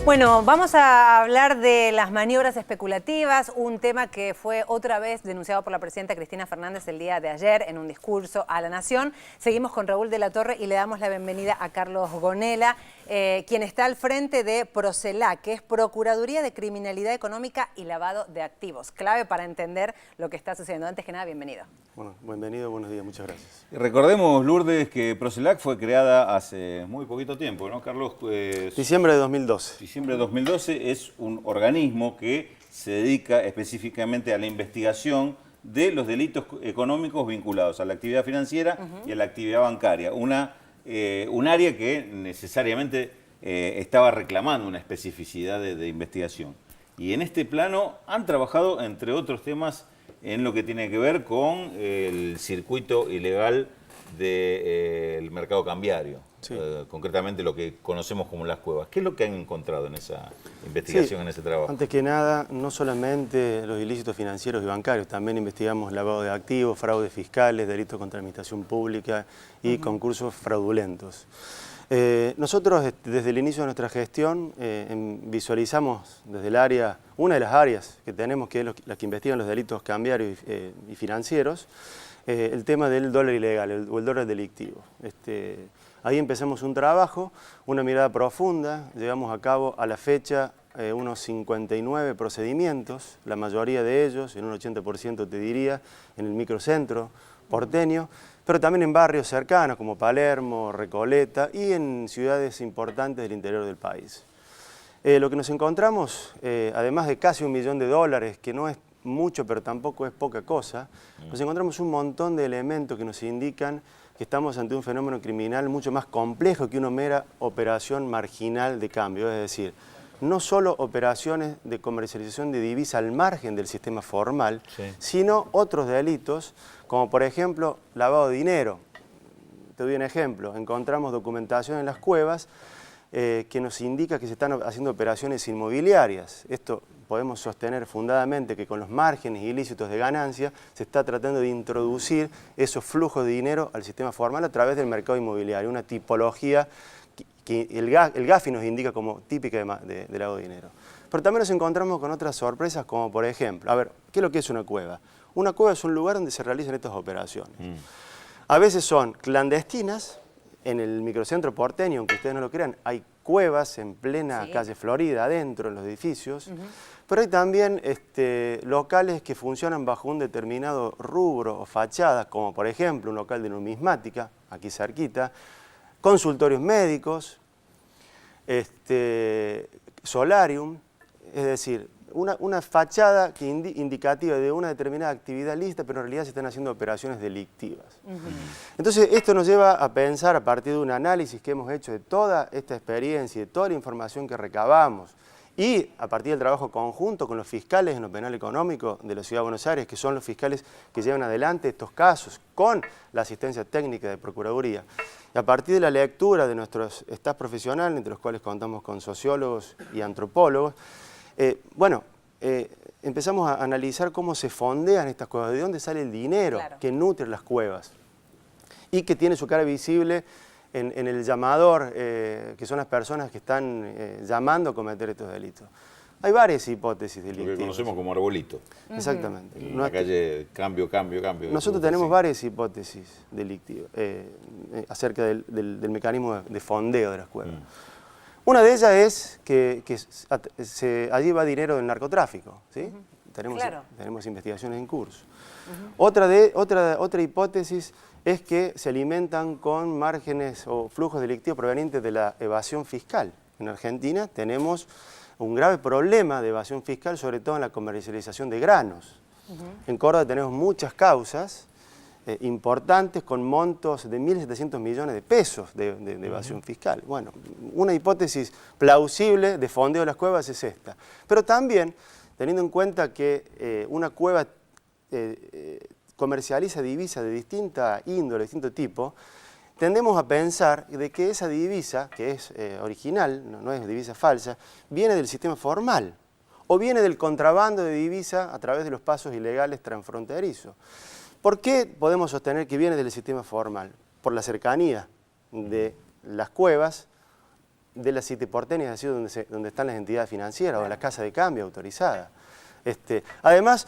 Bueno, vamos a hablar de las maniobras especulativas, un tema que fue otra vez denunciado por la presidenta Cristina Fernández el día de ayer en un discurso a la Nación. Seguimos con Raúl de la Torre y le damos la bienvenida a Carlos Gonella, quien está al frente de Procelac, que es Procuraduría de Criminalidad Económica y Lavado de Activos. Clave para entender lo que está sucediendo. Antes que nada, bienvenido. Bueno, bienvenido, buenos días, muchas gracias. Recordemos, Lourdes, que Procelac fue creada hace muy poquito tiempo, ¿no, Carlos? Diciembre de 2012. Diciembre de 2012 es un organismo que se dedica específicamente a la investigación de los delitos económicos vinculados a la actividad financiera y a la actividad bancaria. Un área que necesariamente estaba reclamando una especificidad de investigación. Y en este plano han trabajado, entre otros temas, en lo que tiene que ver con el circuito ilegal del mercado cambiario, sí. Concretamente lo que conocemos como las cuevas. ¿Qué es lo que han encontrado en esa investigación, en ese trabajo? Antes que nada, no solamente los ilícitos financieros y bancarios, también investigamos lavado de activos, fraudes fiscales, delitos contra la administración pública y concursos fraudulentos. Nosotros, desde el inicio de nuestra gestión, visualizamos desde el área, una de las áreas que tenemos, que es la que investigan los delitos cambiarios y financieros, el tema del dólar ilegal o el dólar delictivo. Ahí empezamos un trabajo, una mirada profunda, llevamos a cabo a la fecha unos 59 procedimientos, la mayoría de ellos, en un 80% te diría, en el microcentro porteño, pero también en barrios cercanos como Palermo, Recoleta y en ciudades importantes del interior del país. Lo que nos encontramos, además de casi $1 millón, que no es mucho pero tampoco es poca cosa, nos encontramos un montón de elementos que nos indican que estamos ante un fenómeno criminal mucho más complejo que una mera operación marginal de cambio, es decir, no solo operaciones de comercialización de divisa al margen del sistema formal, sino otros delitos, como por ejemplo lavado de dinero. Te doy un ejemplo, encontramos documentación en las cuevas que nos indica que se están haciendo operaciones inmobiliarias. Esto podemos sostener fundadamente que con los márgenes ilícitos de ganancia se está tratando de introducir esos flujos de dinero al sistema formal a través del mercado inmobiliario, una tipología que el GAFI nos indica como típica de lavado de dinero. Pero también nos encontramos con otras sorpresas, como por ejemplo, a ver, ¿qué es lo que es una cueva? Una cueva es un lugar donde se realizan estas operaciones. A veces son clandestinas, en el microcentro porteño, aunque ustedes no lo crean, hay cuevas en plena calle Florida, adentro, en los edificios, pero hay también locales que funcionan bajo un determinado rubro o fachada, como por ejemplo un local de numismática, aquí cerquita, consultorios médicos, solarium, es decir, una fachada que indicativa de una determinada actividad lícita, pero en realidad se están haciendo operaciones delictivas. Entonces, esto nos lleva a pensar, a partir de un análisis que hemos hecho de toda esta experiencia y de toda la información que recabamos, y a partir del trabajo conjunto con los fiscales en lo penal económico de la Ciudad de Buenos Aires, que son los fiscales que llevan adelante estos casos con la asistencia técnica de Procuraduría, y a partir de la lectura de nuestros staff profesionales, entre los cuales contamos con sociólogos y antropólogos, empezamos a analizar cómo se fondean estas cuevas, de dónde sale el dinero que nutre las cuevas y que tiene su cara visible en el llamador, que son las personas que están llamando a cometer estos delitos. Hay varias hipótesis delictivas. Lo que conocemos como arbolito. Exactamente. En la calle cambio. Nosotros tenemos varias hipótesis delictivas acerca del mecanismo de fondeo de las cuevas. Una de ellas es que allí va dinero del narcotráfico, ¿sí? Tenemos investigaciones en curso. Otra hipótesis es que se alimentan con márgenes o flujos delictivos provenientes de la evasión fiscal. En Argentina tenemos un grave problema de evasión fiscal, sobre todo en la comercialización de granos. En Córdoba tenemos muchas causas importantes con montos de 1.700 millones de pesos de evasión fiscal. Bueno, una hipótesis plausible de fondeo de las cuevas es esta. Pero también, teniendo en cuenta que una cueva comercializa divisa de distinta índole, de distinto tipo, tendemos a pensar de que esa divisa, que es original, no es divisa falsa, viene del sistema formal o viene del contrabando de divisa a través de los pasos ilegales transfronterizos. ¿Por qué podemos sostener que viene del sistema formal? Por la cercanía de las cuevas de las City porteñas, es decir, donde están las entidades financieras o las casas de cambio autorizadas. Además,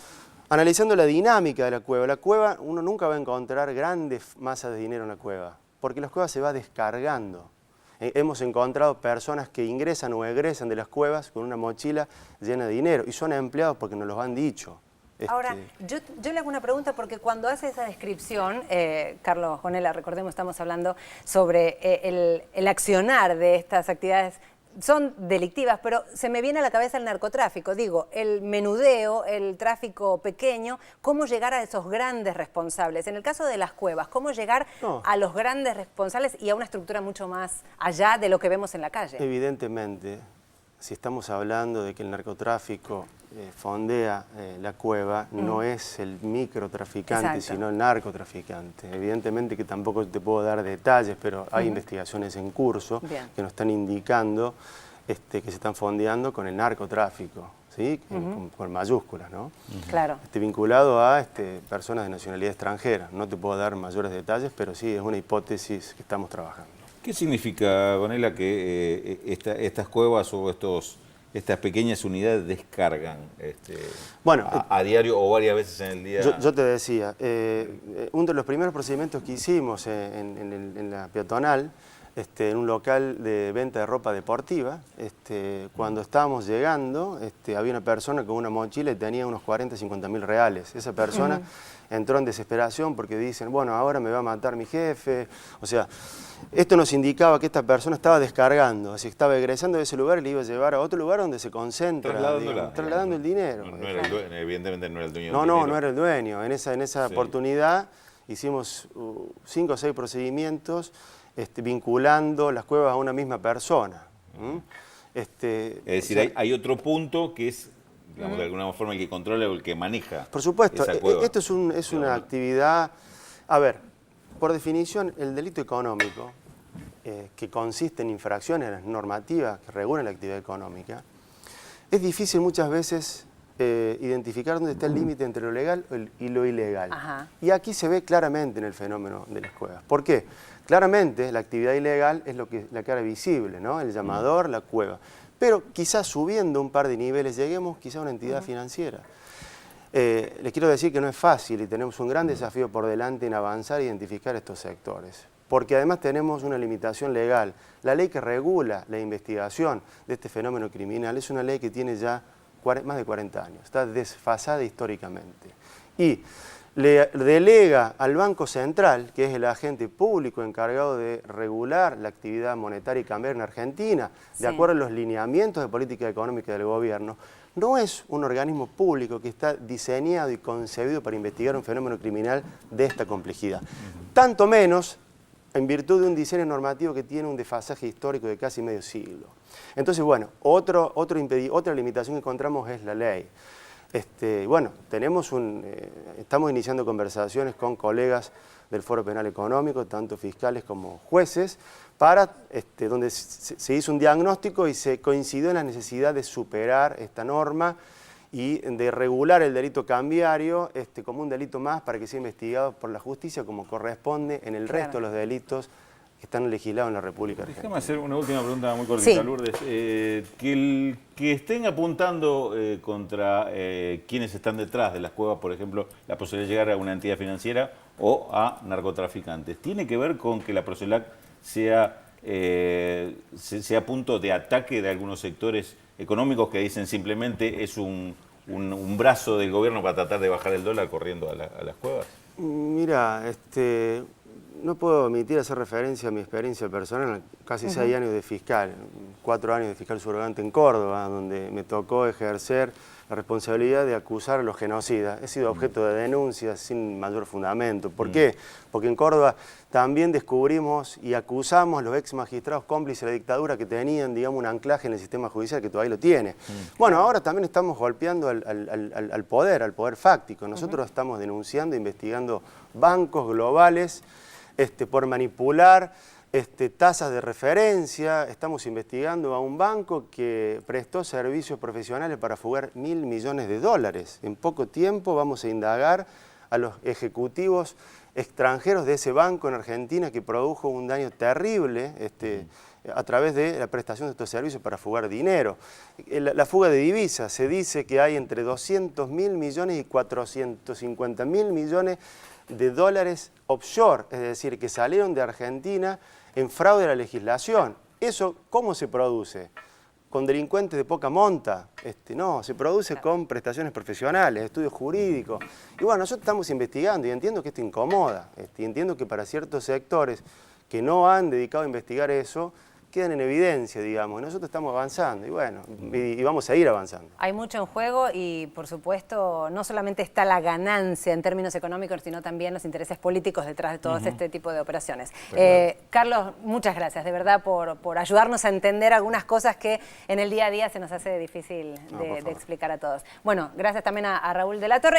analizando la dinámica de la cueva uno nunca va a encontrar grandes masas de dinero en la cueva, porque la cueva se va descargando. Hemos encontrado personas que ingresan o egresan de las cuevas con una mochila llena de dinero y son empleados porque nos los han dicho. Ahora, yo le hago una pregunta porque cuando hace esa descripción, Carlos Gonella, recordemos, estamos hablando sobre el accionar de estas actividades. Son delictivas, pero se me viene a la cabeza el narcotráfico. Digo, el menudeo, el tráfico pequeño, ¿cómo llegar a esos grandes responsables? En el caso de las cuevas, ¿cómo llegar a los grandes responsables y a una estructura mucho más allá de lo que vemos en la calle? Evidentemente, si estamos hablando de que el narcotráfico fondea la cueva, no es el microtraficante, sino el narcotraficante. Evidentemente que tampoco te puedo dar detalles, pero hay investigaciones en curso que nos están indicando que se están fondeando con el narcotráfico, ¿sí? Con mayúsculas, ¿no? Claro. Vinculado a personas de nacionalidad extranjera. No te puedo dar mayores detalles, pero sí es una hipótesis que estamos trabajando. ¿Qué significa, Gonella, que estas cuevas o estas pequeñas unidades descargan a diario o varias veces en el día? Yo te decía, uno de los primeros procedimientos que hicimos en la peatonal, en un local de venta de ropa deportiva, cuando estábamos llegando, había una persona con una mochila y tenía unos 40, 50 mil reales. Esa persona entró en desesperación porque dicen, bueno, ahora me va a matar mi jefe. O sea, esto nos indicaba que esta persona estaba descargando, así que estaba egresando de ese lugar y le iba a llevar a otro lugar donde se concentra, trasladando el dinero. No era el dueño, evidentemente no era el dueño. No era el dueño. En esa oportunidad hicimos 5 o 6 procedimientos vinculando las cuevas a una misma persona. Es decir, hay otro punto que es, digamos, de alguna forma el que controla o el que maneja. Por supuesto, esto es una actividad. A ver, por definición, el delito económico, que consiste en infracciones a las normativas que regulan la actividad económica, es difícil muchas veces identificar dónde está el límite entre lo legal y lo ilegal. Y aquí se ve claramente en el fenómeno de las cuevas. ¿Por qué? Claramente la actividad ilegal es la cara visible, ¿no? El llamador, la cueva. Pero quizás subiendo un par de niveles lleguemos quizás a una entidad financiera. Les quiero decir que no es fácil y tenemos un gran desafío por delante en avanzar e identificar estos sectores. Porque además tenemos una limitación legal. La ley que regula la investigación de este fenómeno criminal es una ley que tiene ya más de 40 años, está desfasada históricamente. Y le delega al Banco Central, que es el agente público encargado de regular la actividad monetaria y cambiaria en Argentina, de acuerdo a los lineamientos de política económica del gobierno, no es un organismo público que está diseñado y concebido para investigar un fenómeno criminal de esta complejidad. Tanto menos en virtud de un diseño normativo que tiene un desfasaje histórico de casi medio siglo. Entonces, bueno, otra limitación que encontramos es la ley. Bueno, estamos iniciando conversaciones con colegas del Foro Penal Económico, tanto fiscales como jueces, donde se hizo un diagnóstico y se coincidió en la necesidad de superar esta norma y de regular el delito cambiario como un delito más para que sea investigado por la justicia como corresponde en el resto de los delitos que están legislados en la República Argentina. Déjame hacer una última pregunta muy cortita, Lourdes. Que estén apuntando contra quienes están detrás de las cuevas, por ejemplo, la posibilidad de llegar a una entidad financiera o a narcotraficantes, ¿tiene que ver con que la Procelac sea punto de ataque de algunos sectores económicos que dicen simplemente es un brazo del gobierno para tratar de bajar el dólar corriendo a las cuevas? Mira, no puedo omitir hacer referencia a mi experiencia personal, casi 6 años de fiscal, 4 años de fiscal subrogante en Córdoba, donde me tocó ejercer la responsabilidad de acusar a los genocidas. He sido objeto de denuncias sin mayor fundamento. ¿Por qué? Porque en Córdoba también descubrimos y acusamos a los ex magistrados cómplices de la dictadura que tenían, digamos, un anclaje en el sistema judicial que todavía lo tiene. Bueno, ahora también estamos golpeando al poder fáctico. Nosotros estamos denunciando, investigando bancos globales por manipular tasas de referencia. Estamos investigando a un banco que prestó servicios profesionales para fugar $1.000 millones. En poco tiempo vamos a indagar a los ejecutivos extranjeros de ese banco en Argentina que produjo un daño terrible a través de la prestación de estos servicios para fugar dinero. La fuga de divisas, se dice que hay entre 200.000 millones y 450.000 millones de dólares offshore, es decir, que salieron de Argentina en fraude a la legislación. ¿Eso cómo se produce? ¿Con delincuentes de poca monta? No, se produce con prestaciones profesionales, estudios jurídicos. Y bueno, nosotros estamos investigando y entiendo que esto incomoda. Y entiendo que para ciertos sectores que no han dedicado a investigar eso, quedan en evidencia, digamos. Nosotros estamos avanzando y bueno, y vamos a ir avanzando. Hay mucho en juego y, por supuesto, no solamente está la ganancia en términos económicos, sino también los intereses políticos detrás de todo este tipo de operaciones. Carlos, muchas gracias, de verdad, por ayudarnos a entender algunas cosas que en el día a día se nos hace difícil de explicar a todos. Bueno, gracias también a Raúl de la Torre.